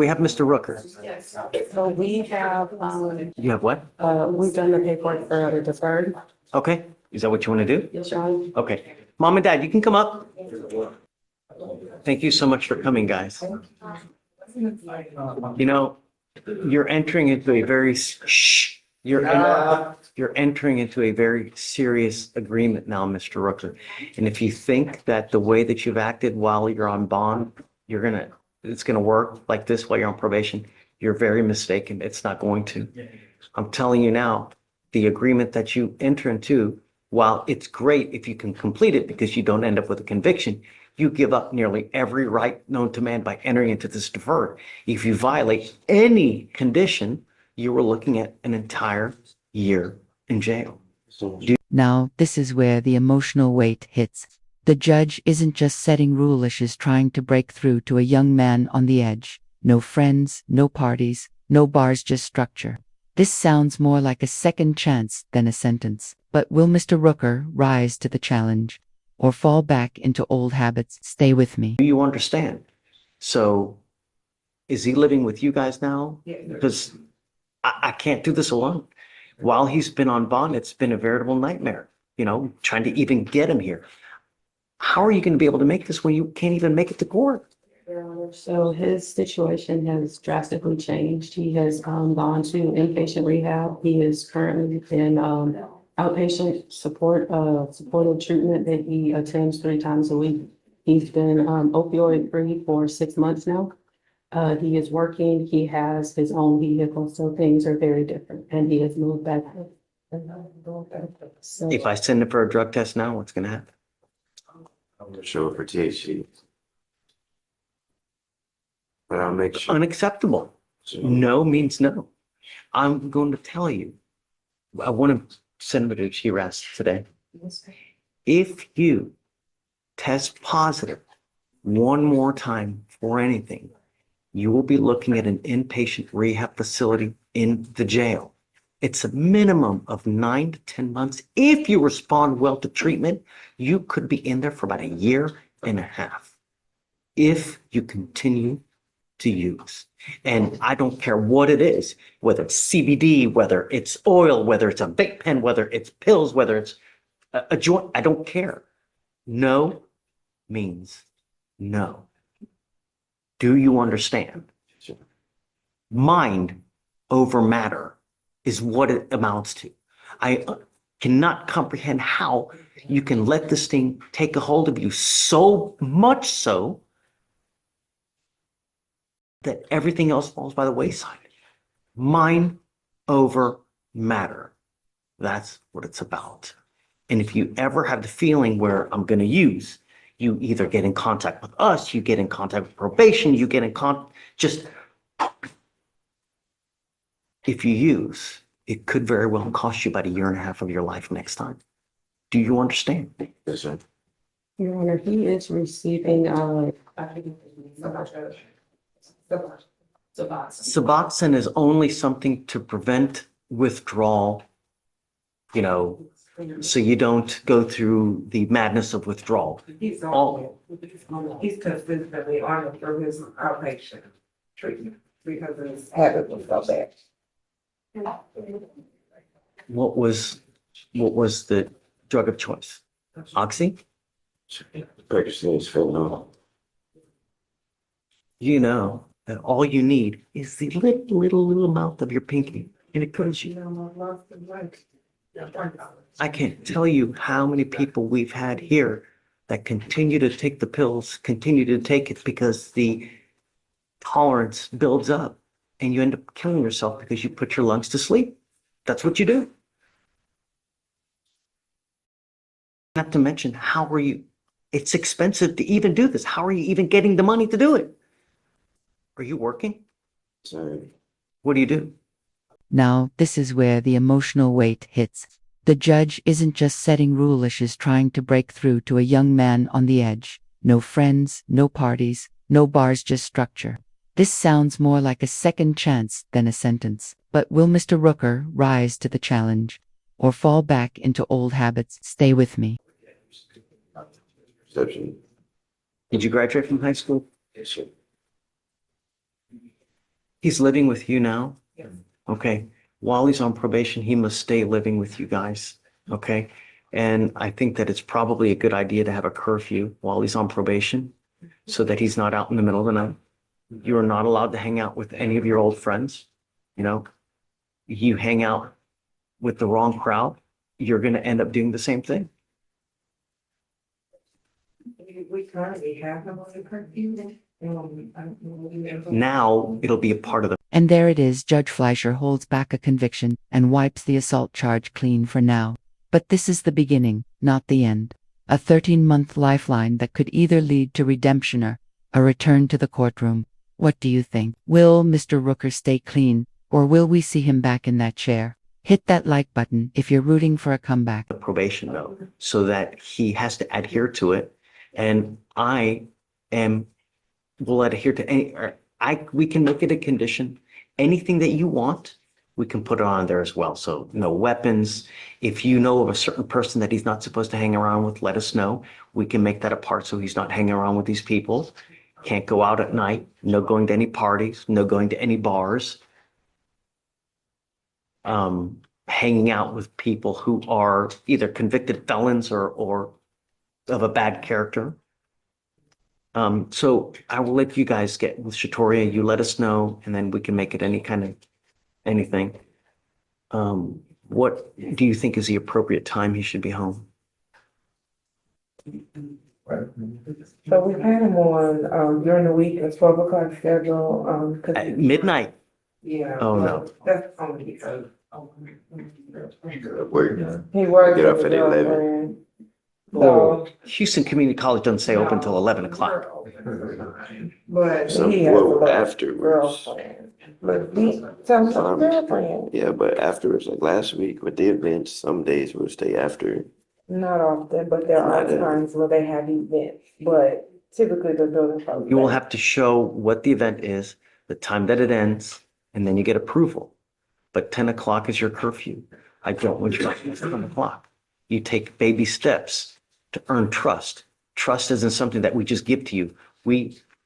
We have Mr. Rooker. Yes. So we have, You have what? we've done the paperwork for the deferred. Okay. Is that what you want to do? Yes, Your Honor. Okay. Mom and Dad, you can come up. Thank you so much for coming, guys. You know, you're entering into a very, you're entering into a very serious agreement now, Mr. Rooker. And if you think that the way that you've acted while you're on bond, it's gonna work like this while you're on probation, you're very mistaken. It's not going to. I'm telling you now, the agreement that you enter into, while it's great if you can complete it because you don't end up with a conviction, you give up nearly every right known to man by entering into this deferred. If you violate any condition, you were looking at an entire year in jail. Now, this is where the emotional weight hits. The judge isn't just setting rules, she's trying to break through to a young man on the edge. No friends, no parties, no bars, just structure. This sounds more like a second chance than a sentence. But will Mr. Rooker rise to the challenge or fall back into old habits? Stay with me. Do you understand? So is he living with you guys now? Because I can't do this alone. While he's been on bond, it's been a veritable nightmare, trying to even get him here. How are you going to be able to make this when you can't even make it to court? So his situation has drastically changed. He has gone to inpatient rehab. He is currently in outpatient supportive treatment that he attends 3 times a week. He's been opioid free for 6 months now. He is working. He has his own vehicle, so things are very different. And he has moved back. So, If I send him for a drug test now, what's going to happen? I'm gonna show it for THC. But I'll make sure. Unacceptable. No means no. I'm going to tell you. I want to send him to Shiraz today. If you test positive one more time for anything, you will be looking at an inpatient rehab facility in the jail. It's a minimum of 9 to 10 months. If you respond well to treatment, you could be in there for about 1.5 years. If you continue to use. And I don't care what it is, whether it's CBD, whether it's oil, whether it's a vape pen, whether it's pills, whether it's a joint, I don't care. No means no. Do you understand? Mind over matter is what it amounts to. I cannot comprehend how you can let this thing take a hold of you so much so that everything else falls by the wayside. Mind over matter. That's what it's about. And if you ever have the feeling where I'm going to use, you either get in contact with us, you get in contact with probation, you get in just if you use, it could very well cost you about 1.5 years of your life next time. Do you understand? Yes, sir. Your Honor, he is receiving Suboxone is only something to prevent withdrawal, so you don't go through the madness of withdrawal. He's consistently on it through his outpatient treatment because his habit was so bad. What was the drug of choice? Oxy? Practicing is fentanyl. You know that all you need is the little amount of your pinky, and it kills you. I can't tell you how many people we've had here that continue to take the pills, continue to take it because the tolerance builds up and you end up killing yourself because you put your lungs to sleep. That's what you do. Not to mention, it's expensive to even do this. How are you even getting the money to do it? Are you working? Sorry. What do you do? Now, this is where the emotional weight hits. The judge isn't just setting rules, she's trying to break through to a young man on the edge. No friends, no parties, no bars, just structure. This sounds more like a second chance than a sentence. But will Mr. Rooker rise to the challenge or fall back into old habits? Stay with me. Perception. Did you graduate from high school? Yes, sir. He's living with you now? Yes. Okay. While he's on probation, he must stay living with you guys. Okay. And I think that it's probably a good idea to have a curfew while he's on probation so that he's not out in the middle of the night. You are not allowed to hang out with any of your old friends. You know, you hang out with the wrong crowd, you're going to end up doing the same thing. We currently have them on the curfew. I don't know. Now it'll be a part of the And there it is. Judge Fleischer holds back a conviction and wipes the assault charge clean for now. But this is the beginning, not the end. A 13-month lifeline that could either lead to redemption or a return to the courtroom. What do you think? Will Mr. Rooker stay clean, or will we see him back in that chair? Hit that like button if you're rooting for a comeback. probation though, so that he has to adhere to it. And will adhere to we can make it a condition. Anything that you want, we can put it on there as well. So no weapons. If you know of a certain person that he's not supposed to hang around with, let us know. We can make that a part so he's not hanging around with these people. Can't go out at night. No going to any parties. No going to any bars. Hanging out with people who are either convicted felons or of a bad character. So I will let you guys get with Shatoria. You let us know, and then we can make it any kind of anything. What do you think is the appropriate time he should be home? So we've had them on, during the week, a 12 o'clock schedule, At midnight? yeah. Oh, well, no. That's only because. Work. He works. Get off with at a 11. girlfriend. Oh, So, Houston Community College doesn't stay open until 11 o'clock. but Some, he has a well, little afterwards. girlfriend. But he, some girlfriend, Yeah, but afterwards, like last week with the events, some days we'll stay after. not often, but there are Not, times where they have events, but typically the building. You will have to show what the event is, the time that it ends, and then you get approval. But 10 o'clock is your curfew. I don't want you to at 10 o'clock. You take baby steps to earn trust. Trust isn't something that we just give to you.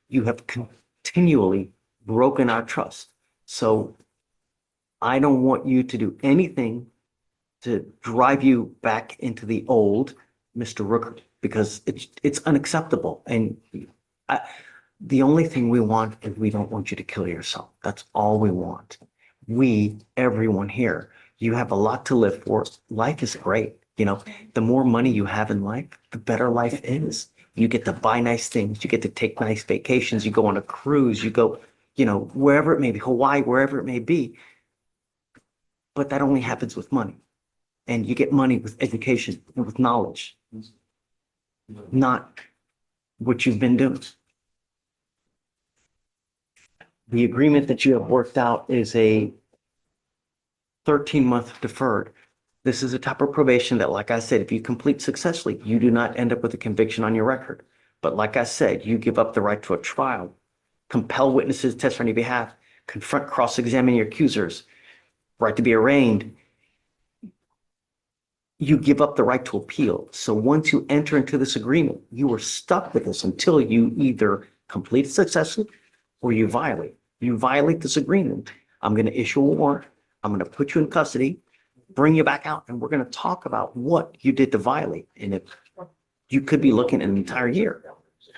You have continually broken our trust. So I don't want you to do anything to drive you back into the old Mr. Rooker, because it's unacceptable. And the only thing we want is we don't want you to kill yourself. That's all we want. Everyone here, you have a lot to live for. Life is great. You know, the more money you have in life, the better life is. You get to buy nice things. You get to take nice vacations. You go on a cruise. You go, wherever it may be, Hawaii, wherever it may be. But that only happens with money. And you get money with education and with knowledge, not what you've been doing. The agreement that you have worked out is a 13-month deferred. This is a type of probation that, like I said, if you complete successfully, you do not end up with a conviction on your record. But like I said, you give up the right to a trial, compel witnesses to testify on your behalf, confront, cross-examine your accusers, right to be arraigned. You give up the right to appeal. So once you enter into this agreement, you are stuck with this until you either complete it successfully or you violate. You violate this agreement, I'm going to issue a warrant. I'm going to put you in custody, bring you back out, and we're going to talk about what you did to violate. And if you could be looking at an entire year.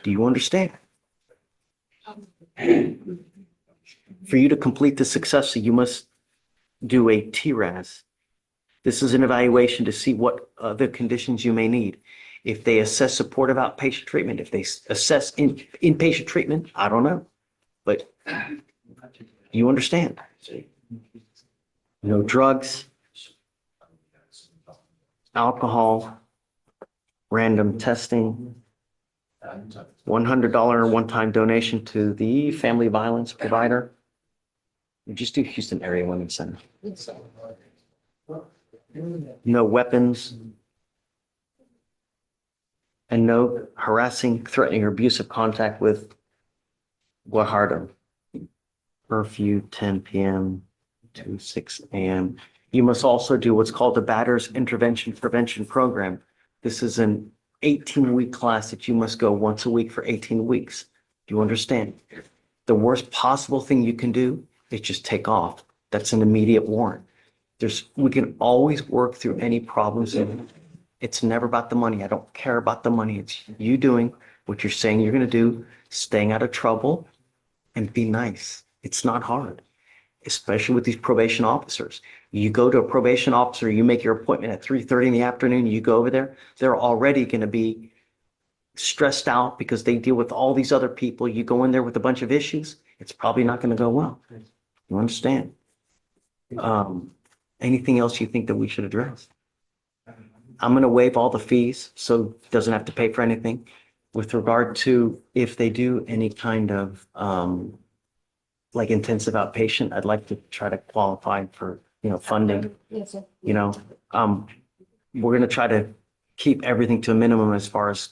Do you understand? For you to complete this successfully, you must do a TRAS. This is an evaluation to see what other conditions you may need. If they assess supportive outpatient treatment, if they assess inpatient treatment, I don't know. But you understand. No drugs, alcohol, random testing, $100 one-time donation to the family violence provider. You just do Houston Area Women's Center. No weapons, and no harassing, threatening, or abusive contact with Guajardo. Curfew 10 p.m. to 6 a.m. You must also do what's called the Batters Intervention Prevention Program. This is an 18-week class that you must go once a week for 18 weeks. Do you understand? The worst possible thing you can do they just take off. That's an immediate warrant. We can always work through any problems, and it's never about the money. I don't care about the money. It's you doing what you're saying you're going to do, staying out of trouble, and be nice. It's not hard, especially with these probation officers. You go to a probation officer, you make your appointment at 3:30 in the afternoon, you go over there, they're already going to be stressed out because they deal with all these other people. You go in there with a bunch of issues, it's probably not going to go well. You understand? Anything else you think that we should address? I'm going to waive all the fees, so it doesn't have to pay for anything. With regard to if they do any kind of like intensive outpatient, I'd like to try to qualify for, funding. Yes, sir. We're going to try to keep everything to a minimum as far as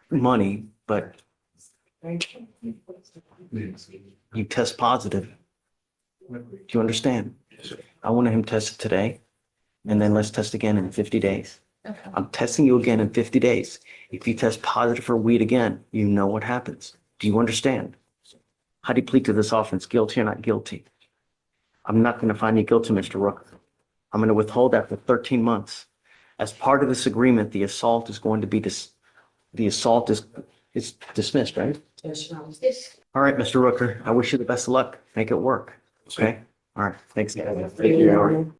money, but you test positive. Do you understand? I want him tested today, and then let's test again in 50 days. Okay. I'm testing you again in 50 days. If you test positive for weed again, you know what happens. Do you understand? How do you plead to this offense? Guilty or not guilty? I'm not going to find you guilty, Mr. Rook. I'm going to withhold that for 13 months. As part of this agreement, the assault is going to be the assault is dismissed, right? Yes. All right, Mr. Rooker, I wish you the best of luck. Make it work. Okay? All right. Thanks. Thank you, Howard.